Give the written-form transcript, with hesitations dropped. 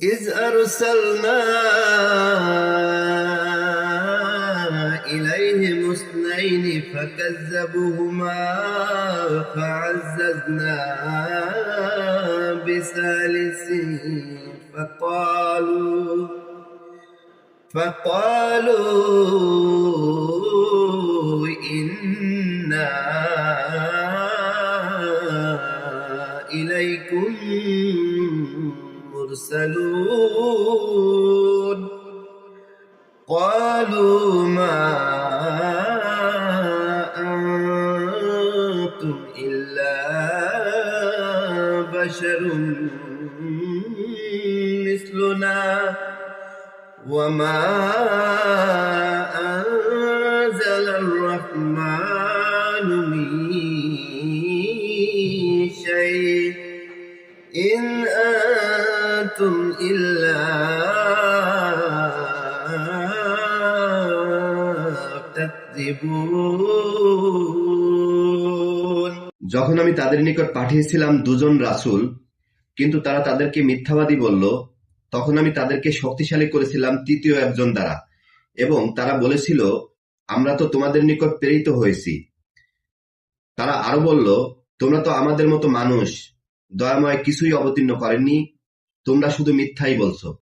إذ أرسلنا إليهم اثنين فكذبوهما فعززنا بثالث فقالوا إنا إليكم مرسلون قالوا ما أنتم إلا بشر مثلنا وما أنزل الرحمن من شيء إن أنتم إلا تكذبون। যখন আমি তাদের নিকট পাঠিয়েছিলাম দুজন রাসূল, কিন্তু তারা তাদেরকে মিথ্যাবাদী বলল, তখন আমি তাদেরকে শক্তিশালী করেছিলাম তৃতীয় একজন দ্বারা, এবং তারা বলেছিল, আমরা তো তোমাদের নিকট প্রেরিত হয়েছি। তারা আরো বলল, তোমরা তো আমাদের মতো মানুষ, দয়াময় কিছুই অবতীর্ণ করেননি, তোমরা শুধু মিথ্যাই বলছো।